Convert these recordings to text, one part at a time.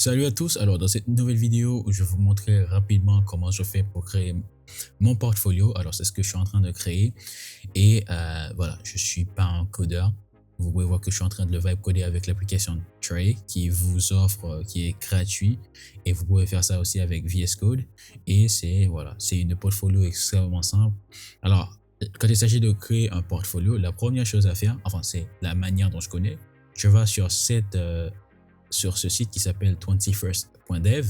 Salut à tous, alors dans cette nouvelle vidéo, je vais vous montrer rapidement comment je fais pour créer mon portfolio. Alors c'est ce que je suis en train de créer et voilà, je suis pas un codeur. Vous pouvez voir que je suis en train de le vibe coder avec l'application Tray qui vous offre, qui est gratuit, et vous pouvez faire ça aussi avec VS Code. Et c'est voilà, c'est une portfolio extrêmement simple. Alors quand il s'agit de créer un portfolio, la première chose à faire, enfin c'est la manière dont je connais, je vais sur ce site qui s'appelle 21st.dev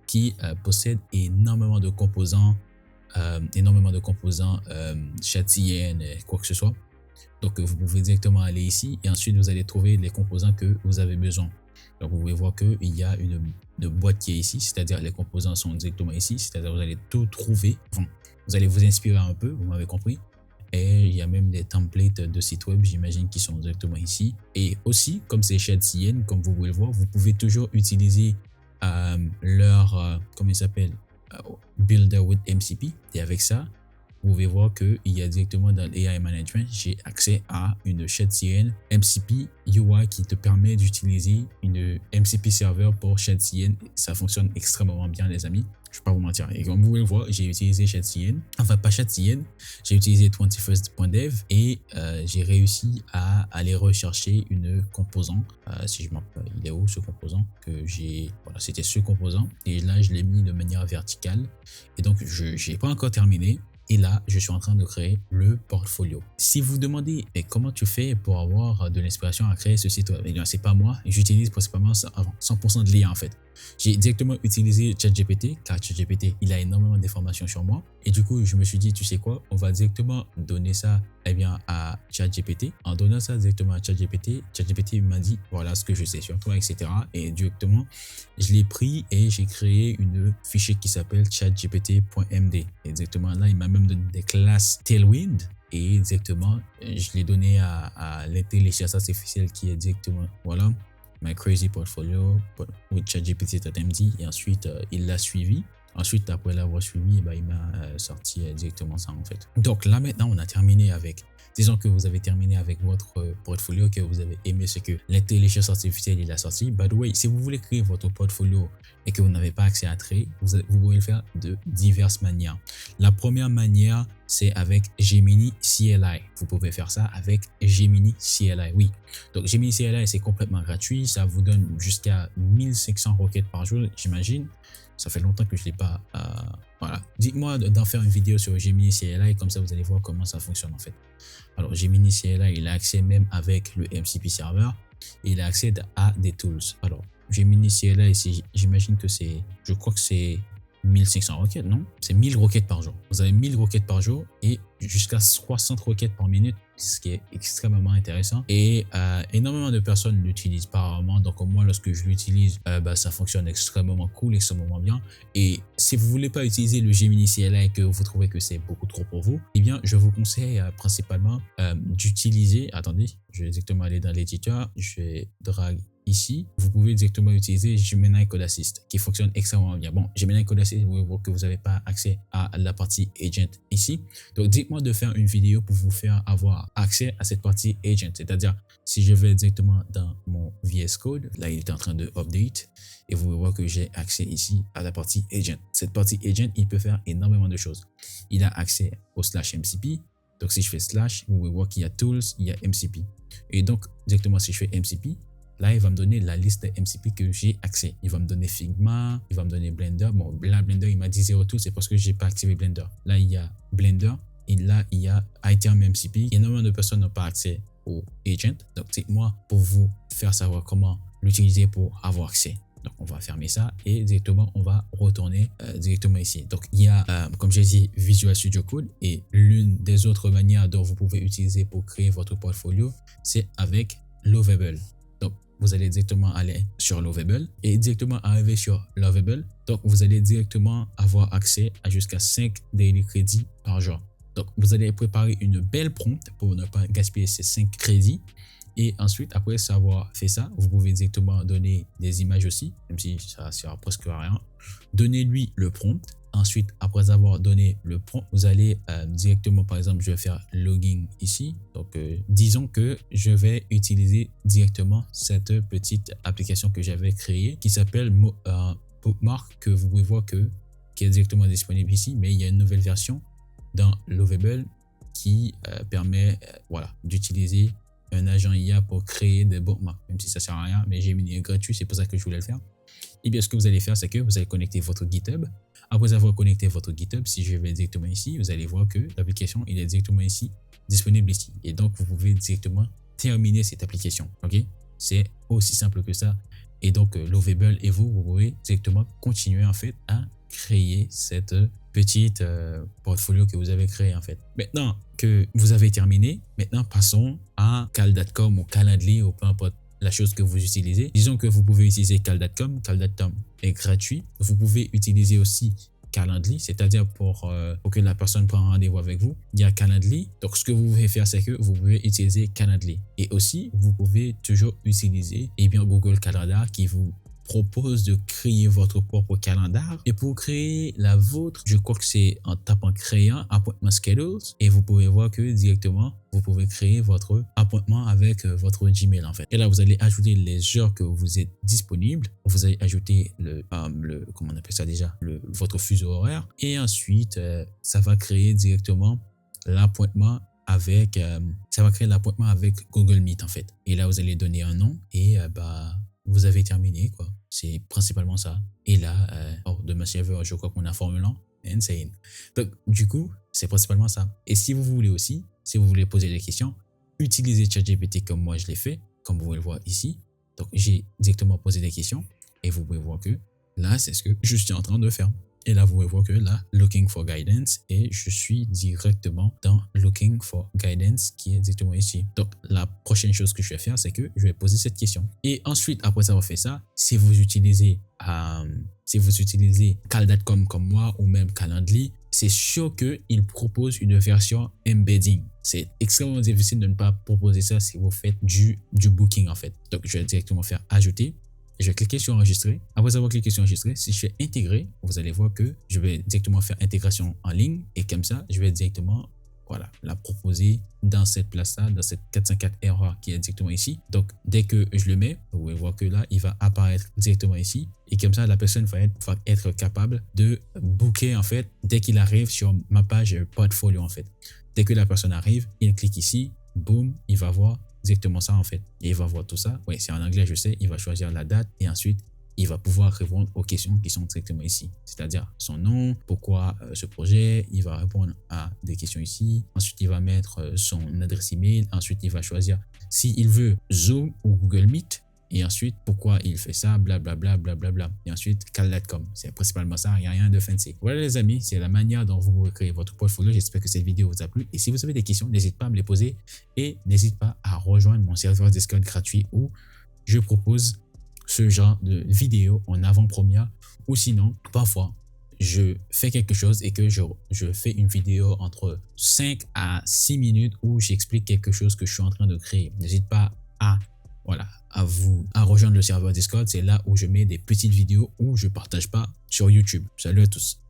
qui possède énormément de composants châtiennes, quoi que ce soit. Donc vous pouvez directement aller ici et ensuite vous allez trouver les composants que vous avez besoin. Donc vous pouvez voir qu'il y a une boîte qui est ici, c'est-à-dire les composants sont directement ici, c'est-à-dire vous allez tout trouver, enfin, vous allez vous inspirer un peu, vous m'avez compris. Et il y a même des templates de sites web, j'imagine, qui sont directement ici. Et aussi, comme c'est Shadcn, comme vous pouvez le voir, vous pouvez toujours utiliser comment il s'appelle, Builder with MCP. Et avec ça, vous pouvez voir qu'il y a directement dans l'AI Management, j'ai accès à une Shadcn MCP UI qui te permet d'utiliser une MCP serveur pour Shadcn. Ça fonctionne extrêmement bien, les amis. Je ne vais pas vous mentir. Et comme vous pouvez le voir, j'ai utilisé Shadcn. Enfin, pas Shadcn. J'ai utilisé 21st.dev et j'ai réussi à aller rechercher une composant. Si je me rappelle, il est où ce composant que j'ai. Voilà, c'était ce composant. Et là, je l'ai mis de manière verticale. Et donc, je n'ai pas encore terminé. Et là, je suis en train de créer le portfolio. Si vous demandez comment tu fais pour avoir de l'inspiration à créer ce site web, eh bien, c'est pas moi. J'utilise principalement 100% de l'IA en fait. J'ai directement utilisé ChatGPT, car ChatGPT, il a énormément d'informations sur moi. Et du coup, je me suis dit, tu sais quoi, on va directement donner ça à ChatGPT. En donnant ça directement à ChatGPT, ChatGPT m'a dit, voilà ce que je sais sur toi, etc. Et directement, je l'ai pris et j'ai créé une fichier qui s'appelle chatgpt.md. Et directement là, il m'a même donné des classes Tailwind. Et directement, je l'ai donné à l'intelligence artificielle qui est directement, voilà, My Crazy Portfolio with ChatGPT.md. Et ensuite, il l'a suivi. Ensuite, après l'avoir suivi, il m'a sorti directement ça en fait. Donc là maintenant, on a terminé avec, disons que vous avez terminé avec votre portfolio, que vous avez aimé ce que l'intelligence artificielle il a sorti. By the way, si vous voulez créer votre portfolio et que vous n'avez pas accès à Tray, vous pouvez le faire de diverses manières. La première manière, c'est avec Gemini CLI. Vous pouvez faire ça avec Gemini CLI, oui. Donc Gemini CLI, c'est complètement gratuit. Ça vous donne jusqu'à 1500 requêtes par jour, j'imagine. Ça fait longtemps que je ne l'ai pas. Voilà. Dites-moi d'en faire une vidéo sur Gemini CLI, comme ça vous allez voir comment ça fonctionne en fait. Alors Gemini CLI, il a accès même avec le MCP server. Et il a accès à des tools. Alors Gemini CLI, j'imagine que c'est, je crois que c'est 1500 requêtes, non? C'est 1000 requêtes par jour. Vous avez 1000 requêtes par jour et jusqu'à 60 requêtes par minute, ce qui est extrêmement intéressant. Et énormément de personnes l'utilisent pas rarement. Donc moi, lorsque je l'utilise, ça fonctionne extrêmement cool, extrêmement bien. Et si vous voulez pas utiliser le Gemini CLI et que vous trouvez que c'est beaucoup trop pour vous, eh bien, je vous conseille principalement d'utiliser. Attendez, je vais directement aller dans l'éditeur. Je vais drag ici, vous pouvez directement utiliser Gemini Code Assist qui fonctionne extrêmement bien. Bon, Gemini Code Assist, vous voyez que vous n'avez pas accès à la partie agent ici. Donc, dites-moi de faire une vidéo pour vous faire avoir accès à cette partie agent. C'est-à-dire, si je vais directement dans mon VS Code, là, il est en train de update et vous pouvez voir que j'ai accès ici à la partie agent. Cette partie agent, il peut faire énormément de choses. Il a accès au /MCP. Donc, si je fais slash, vous pouvez voir qu'il y a tools, il y a MCP. Et donc, directement, si je fais MCP, là, il va me donner la liste de MCP que j'ai accès. Il va me donner Figma, il va me donner Blender. Bon, là, Blender, il m'a dit 0 tout, c'est parce que j'ai pas activé Blender. Là, il y a Blender et là, il y a iTerm MCP. Énormément de personnes n'ont pas accès au agent. Donc, c'est moi pour vous faire savoir comment l'utiliser pour avoir accès. Donc, on va fermer ça et directement, on va retourner directement ici. Donc, il y a, comme j'ai dit, Visual Studio Code et l'une des autres manières dont vous pouvez utiliser pour créer votre portfolio, c'est avec Lovable. Donc, vous allez directement aller sur Lovable et directement arriver sur Lovable. Donc, vous allez directement avoir accès à jusqu'à 5 daily crédits par jour. Donc, vous allez préparer une belle prompt pour ne pas gaspiller ces 5 crédits. Et ensuite, après avoir fait ça, vous pouvez directement donner des images aussi, même si ça ne sert presque à rien. Donnez-lui le prompt. ensuite, après avoir donné le prompt, vous allez directement, par exemple, je vais faire login ici. Donc, disons que je vais utiliser directement cette petite application que j'avais créée qui s'appelle Bookmark, que vous pouvez voir qui est directement disponible ici, mais il y a une nouvelle version dans Lovable qui permet voilà, d'utiliser un agent IA pour créer des bookmarks, même si ça sert à rien, mais j'ai mis gratuit, c'est pour ça que je voulais le faire. Et bien, ce que vous allez faire, c'est que vous allez connecter votre GitHub. Après avoir connecté votre GitHub, si je vais directement ici, vous allez voir que l'application, il est directement ici, disponible ici. Et donc, vous pouvez directement terminer cette application. Ok, c'est aussi simple que ça. Et donc, Lovable et vous pouvez directement continuer en fait à créer cette petite portfolio que vous avez créé en fait. Maintenant que vous avez terminé, maintenant passons à Cal.com ou Calendly ou peu importe la chose que vous utilisez. Disons que vous pouvez utiliser Cal.com. Cal.com est gratuit. Vous pouvez utiliser aussi Calendly, c'est-à-dire pour que la personne prenne rendez-vous avec vous. Il y a Calendly. Donc, ce que vous pouvez faire, c'est que vous pouvez utiliser Calendly. Et aussi, vous pouvez toujours utiliser Google Calendar qui vous propose de créer votre propre calendar. Et pour créer la vôtre, je crois que c'est en tapant créant appointment schedules et vous pouvez voir que directement vous pouvez créer votre appointment avec votre Gmail en fait. Et là vous allez ajouter les heures que vous êtes disponible. Vous allez ajouter comment on appelle ça déjà, votre fuseau horaire et ensuite ça va créer directement l'appointement avec ça va créer l'appointement avec Google Meet en fait. Et là vous allez donner un nom et vous avez terminé quoi. C'est principalement ça. Et là, de ma serveur, je crois qu'on a Formule 1. Insane. Donc, du coup, c'est principalement ça. Et si vous voulez aussi, si vous voulez poser des questions, utilisez ChatGPT comme moi je l'ai fait, comme vous pouvez le voir ici. Donc, j'ai directement posé des questions et vous pouvez voir que là, c'est ce que je suis en train de faire. Et là, vous pouvez voir que là, Looking for Guidance et je suis directement dans Looking for Guidance qui est directement ici. Donc, la prochaine chose que je vais faire, c'est que je vais poser cette question. Et ensuite, après avoir fait ça, si vous utilisez Cal.com comme moi ou même Calendly, c'est sûr qu'il propose une version embedding. C'est extrêmement difficile de ne pas proposer ça si vous faites du booking en fait. Donc, je vais directement faire ajouter. Je vais cliquer sur enregistrer. Après avoir cliqué sur enregistrer, si je fais intégrer, vous allez voir que je vais directement faire intégration en ligne et comme ça, je vais directement voilà, la proposer dans cette place-là, dans cette 404 erreur qui est directement ici. Donc, dès que je le mets, vous pouvez voir que là, il va apparaître directement ici. Et comme ça, la personne va être capable de booker en fait dès qu'il arrive sur ma page portfolio en fait. Dès que la personne arrive, il clique ici, boum, il va voir exactement ça en fait. Et il va voir tout ça. Oui, c'est en anglais, je sais. Il va choisir la date et ensuite, il va pouvoir répondre aux questions qui sont directement ici. C'est-à-dire son nom, pourquoi ce projet. Il va répondre à des questions ici. Ensuite, il va mettre son adresse email. Ensuite, il va choisir s'il veut Zoom ou Google Meet. Et ensuite, pourquoi il fait ça, blablabla, blablabla. Et ensuite, Cal.com. C'est principalement ça, il n'y a rien de fancy. Voilà les amis, c'est la manière dont vous pouvez créer votre portfolio. J'espère que cette vidéo vous a plu. Et si vous avez des questions, n'hésitez pas à me les poser. Et n'hésitez pas à rejoindre mon serveur Discord gratuit où je propose ce genre de vidéos en avant-première. Ou sinon, parfois, je fais quelque chose et que je fais une vidéo entre 5 à 6 minutes où j'explique quelque chose que je suis en train de créer. N'hésitez pas à rejoindre le serveur Discord. C'est là où je mets des petites vidéos où je partage pas sur YouTube. Salut à tous.